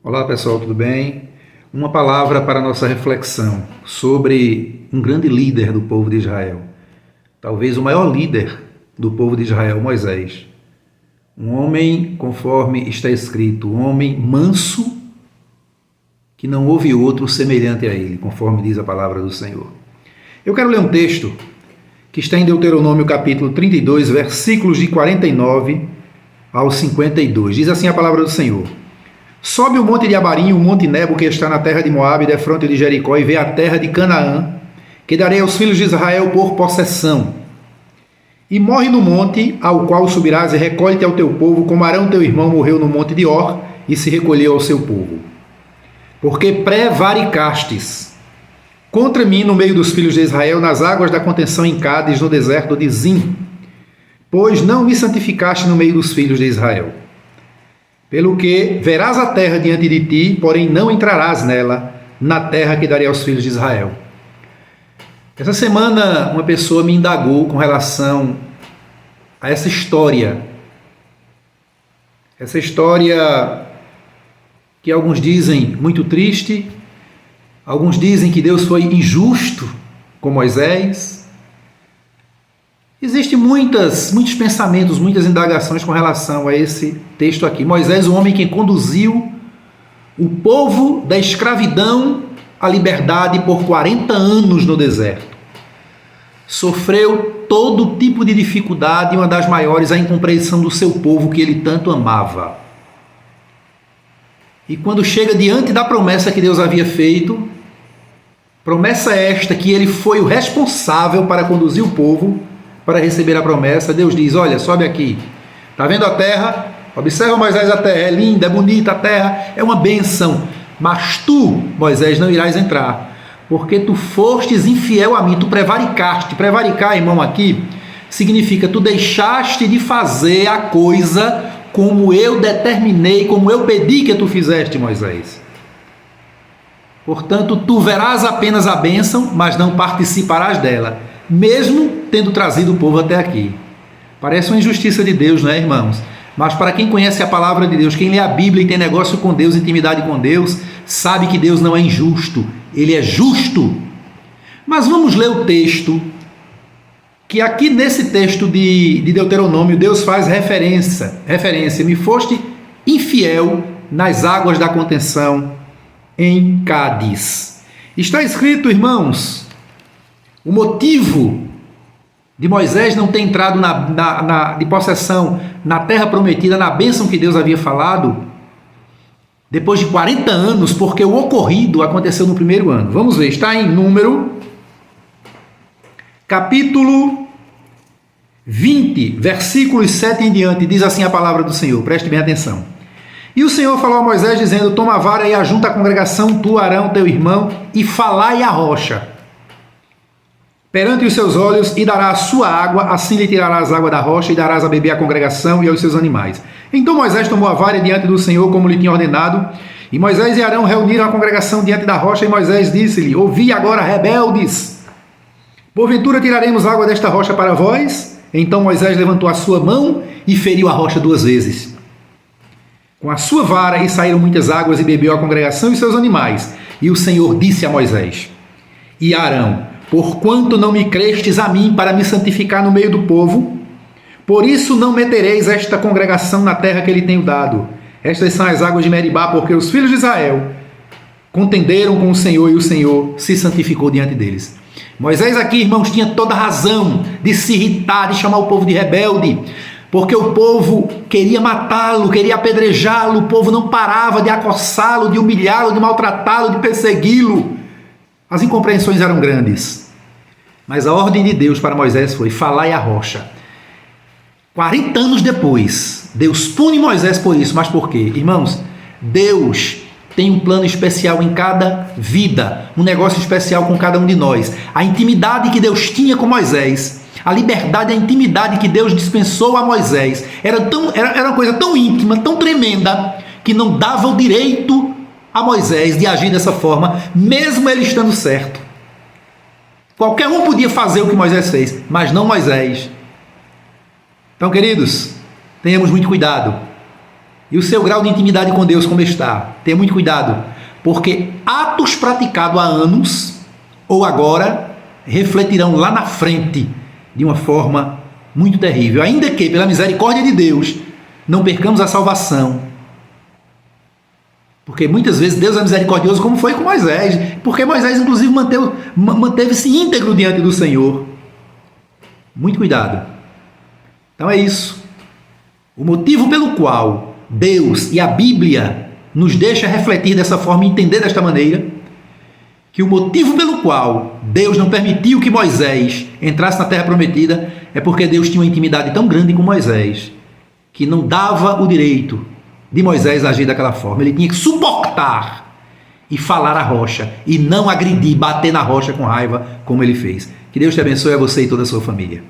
Olá pessoal, tudo bem? Uma palavra para a nossa reflexão sobre um grande líder do povo de Israel. Talvez o maior líder do povo de Israel, Moisés. Um homem, conforme está escrito, um homem manso, que não houve outro semelhante a ele, conforme diz a palavra do Senhor. Eu quero ler um texto que está em Deuteronômio capítulo 32, versículos de 49 ao 52. Diz assim a palavra do Senhor: Sobe o monte de Abarim, o monte Nebo, que está na terra de Moabe, defronte de Jericó, e vê a terra de Canaã, que darei aos filhos de Israel por possessão. E morre no monte, ao qual subirás, e recolhe-te ao teu povo, como Arão teu irmão morreu no monte de Or, e se recolheu ao seu povo. Porque prevaricastes contra mim no meio dos filhos de Israel, nas águas da contenção em Cádiz, no deserto de Zim, pois não me santificaste no meio dos filhos de Israel. Pelo que verás a terra diante de ti, porém não entrarás nela, na terra que darei aos filhos de Israel. Essa semana uma pessoa me indagou com relação a essa história. Essa história que alguns dizem muito triste, alguns dizem que Deus foi injusto com Moisés. Existem muitos pensamentos, muitas indagações com relação a esse texto aqui. Moisés, o homem que conduziu o povo da escravidão à liberdade por 40 anos no deserto. Sofreu todo tipo de dificuldade, e uma das maiores, a incompreensão do seu povo que ele tanto amava. E quando chega diante da promessa que Deus havia feito, promessa esta que ele foi o responsável para conduzir o povo para receber a promessa, Deus diz: olha, sobe aqui, está vendo a terra? Observa, Moisés, a terra é linda, é bonita, a terra é uma bênção, mas tu, Moisés, não irás entrar, porque tu fostes infiel a mim, tu prevaricaste. Prevaricar, irmão, aqui significa tu deixaste de fazer a coisa como eu determinei, como eu pedi que tu fizeste, Moisés. Portanto, tu verás apenas a bênção, mas não participarás dela, mesmo tendo trazido o povo até aqui. Parece uma injustiça de Deus, não é, irmãos? Mas para quem conhece a palavra de Deus, quem lê a Bíblia e tem negócio com Deus, intimidade com Deus, sabe que Deus não é injusto, Ele é justo. Mas vamos ler o texto, que aqui nesse texto de Deuteronômio, Deus faz referência, me foste infiel nas águas da contenção em Cádiz. Está escrito, irmãos, o motivo de Moisés não ter entrado de possessão na terra prometida, na bênção que Deus havia falado, depois de 40 anos, porque o ocorrido aconteceu no primeiro ano. Vamos ver, está em Número, capítulo 20, versículos 7 em diante, diz assim a palavra do Senhor, preste bem atenção. E o Senhor falou a Moisés, dizendo: toma a vara e ajunta a congregação, tu, Arão, teu irmão, e falai a rocha perante os seus olhos, e dará a sua água, assim lhe tirarás água da rocha, e darás a beber à congregação e aos seus animais. Então Moisés tomou a vara diante do Senhor, como lhe tinha ordenado, e Moisés e Arão reuniram a congregação diante da rocha, e Moisés disse-lhe: ouvi agora, rebeldes, porventura tiraremos água desta rocha para vós? Então Moisés levantou a sua mão e feriu a rocha 2 vezes com a sua vara, e saíram muitas águas, e bebeu a congregação e seus animais. E o Senhor disse a Moisés e a Arão: porquanto não me crestes a mim para me santificar no meio do povo, por isso não metereis esta congregação na terra que lhe tenho dado. Estas são as águas de Meribá, porque os filhos de Israel contenderam com o Senhor, e o Senhor se santificou diante deles. Moisés aqui, irmãos, tinha toda razão de se irritar, de chamar o povo de rebelde, porque o povo queria matá-lo, queria apedrejá-lo, o povo não parava de acossá-lo, de humilhá-lo, de maltratá-lo, de persegui-lo. As incompreensões eram grandes. Mas a ordem de Deus para Moisés foi: falai a rocha. 40 anos depois, Deus pune Moisés por isso. Mas por quê? Irmãos, Deus tem um plano especial em cada vida, um negócio especial com cada um de nós. A intimidade que Deus tinha com Moisés, a liberdade, a intimidade que Deus dispensou a Moisés, era uma coisa tão íntima, tão tremenda, que não dava o direito a Moisés de agir dessa forma, mesmo ele estando certo. Qualquer um podia fazer o que Moisés fez, mas não Moisés. Então, queridos, tenhamos muito cuidado. e o seu grau de intimidade com Deus como está. Tenha muito cuidado, porque atos praticados há anos ou agora refletirão lá na frente de uma forma muito terrível. Ainda que, pela misericórdia de Deus, não percamos a salvação. Porque muitas vezes Deus é misericordioso, como foi com Moisés. Porque Moisés, inclusive, manteve-se íntegro diante do Senhor. Muito cuidado. Então é isso. O motivo pelo qual Deus e a Bíblia nos deixa refletir dessa forma e entender desta maneira, que o motivo pelo qual Deus não permitiu que Moisés entrasse na Terra Prometida é porque Deus tinha uma intimidade tão grande com Moisés que não dava o direito de Moisés agir daquela forma. Ele tinha que suportar e falar à rocha e não agredir, bater na rocha com raiva como ele fez. Que Deus te abençoe, a você e toda a sua família.